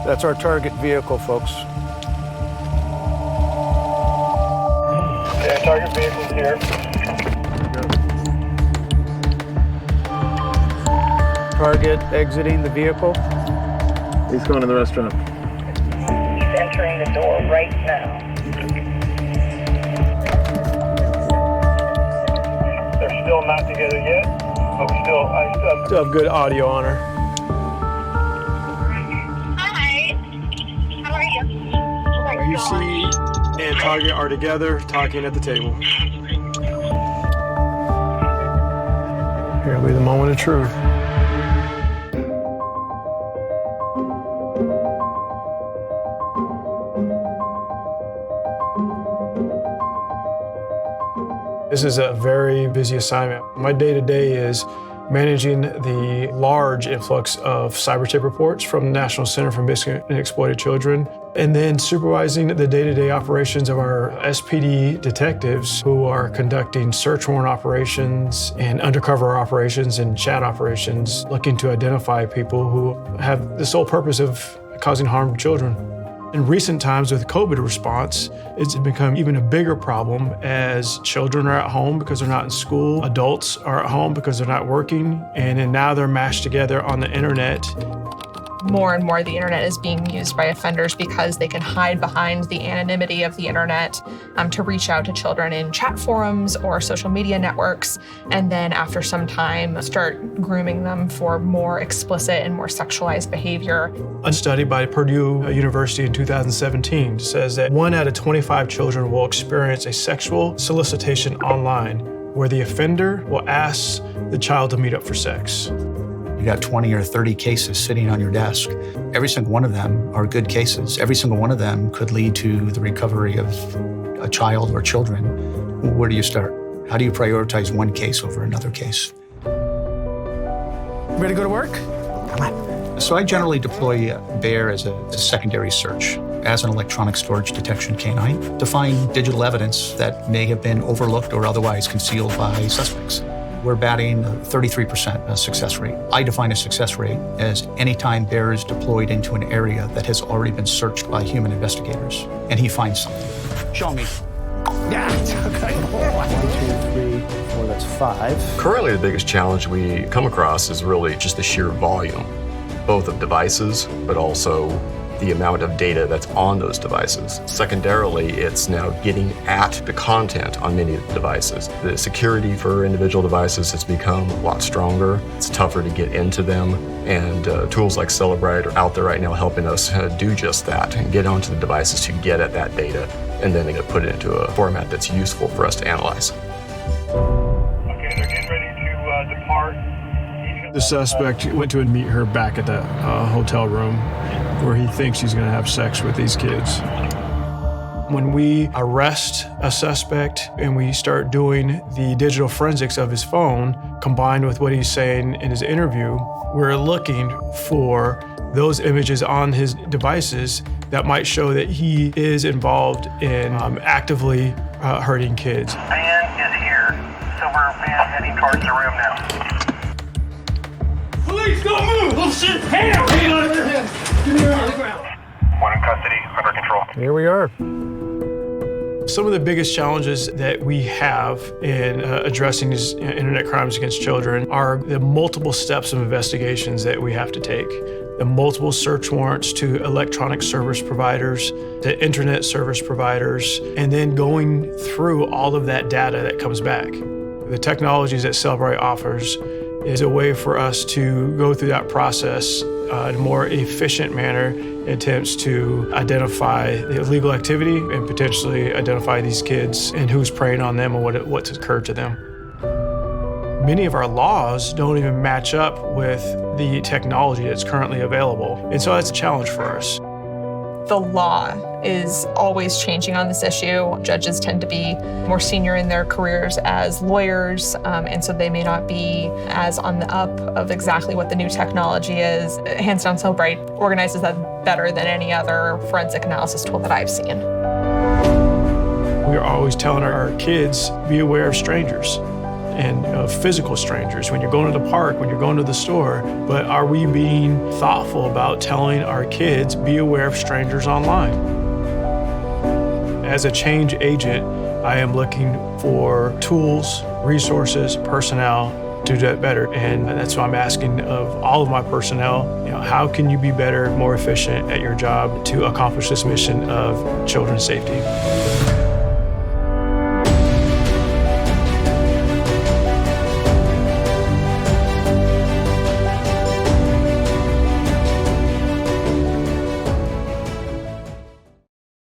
That's our target vehicle, folks. Yeah, target vehicle's here. Target exiting the vehicle. He's going to the restaurant. He's entering the door right now. They're still not together yet, but I still Still have good audio on her. Hi. How are you? UC and Target are together, talking at the table. Here will be the moment of truth. This is a very busy assignment. My day-to-day is managing the large influx of cyber tip reports from the National Center for Missing and Exploited Children, and then supervising the day-to-day operations of our SPD detectives who are conducting search warrant operations and undercover operations and chat operations, looking to identify people who have the sole purpose of causing harm to children. In recent times with COVID response, it's become even a bigger problem as children are at home because they're not in school, adults are at home because they're not working, and then now they're mashed together on the internet. More and more the internet is being used by offenders because they can hide behind the anonymity of the internet to reach out to children in chat forums or social media networks, and then after some time start grooming them for more explicit and more sexualized behavior. A study by Purdue University in 2017 says that 1 out of 25 children will experience a sexual solicitation online where the offender will ask the child to meet up for sex. You got 20 or 30 cases sitting on your desk. Every single one of them are good cases. Every single one of them could lead to the recovery of a child or children. Where do you start? How do you prioritize one case over another case? Ready to go to work? Come on. So I generally deploy Bear as a secondary search, as an electronic storage detection canine, to find digital evidence that may have been overlooked or otherwise concealed by suspects. We're batting 33% success rate. I define a success rate as any time Bear is deployed into an area that has already been searched by human investigators, and he finds something. Show me. Yeah, okay. 1, 2, 3, 4, that's 5. Currently, the biggest challenge we come across is really just the sheer volume, both of devices, but also the amount of data that's on those devices. Secondarily, it's now getting at the content on many of the devices. The security for individual devices has become a lot stronger. It's tougher to get into them, and tools like Celebrite are out there right now helping us do just that and get onto the devices to get at that data and then put it into a format that's useful for us to analyze. Okay, they're getting ready to depart. The suspect went to meet her back at the hotel room where he thinks he's going to have sex with these kids. When we arrest a suspect and we start doing the digital forensics of his phone, combined with what he's saying in his interview, we're looking for those images on his devices that might show that he is involved in actively hurting kids. Van is here, silver van heading towards the room now. Police, don't move! Oh shit! Hand on your head! Get me on the ground. One in custody, under control. Here we are. Some of the biggest challenges that we have in addressing these internet crimes against children are the multiple steps of investigations that we have to take. The multiple search warrants to electronic service providers, to internet service providers, and then going through all of that data that comes back. The technologies that Celebrite offers is a way for us to go through that process in a more efficient manner, attempts to identify the illegal activity and potentially identify these kids and who's preying on them and what's occurred to them. Many of our laws don't even match up with the technology that's currently available, and so that's a challenge for us. The law is always changing on this issue. Judges tend to be more senior in their careers as lawyers, and so they may not be as on the up of exactly what the new technology is. Hands down, Celebrite organizes that better than any other forensic analysis tool that I've seen. We are always telling our kids, be aware of strangers. and physical strangers, when you're going to the park, when you're going to the store, but are we being thoughtful about telling our kids, be aware of strangers online? As a change agent, I am looking for tools, resources, personnel to do that better. And that's what I'm asking of all of my personnel. How can you be better, more efficient at your job to accomplish this mission of children's safety?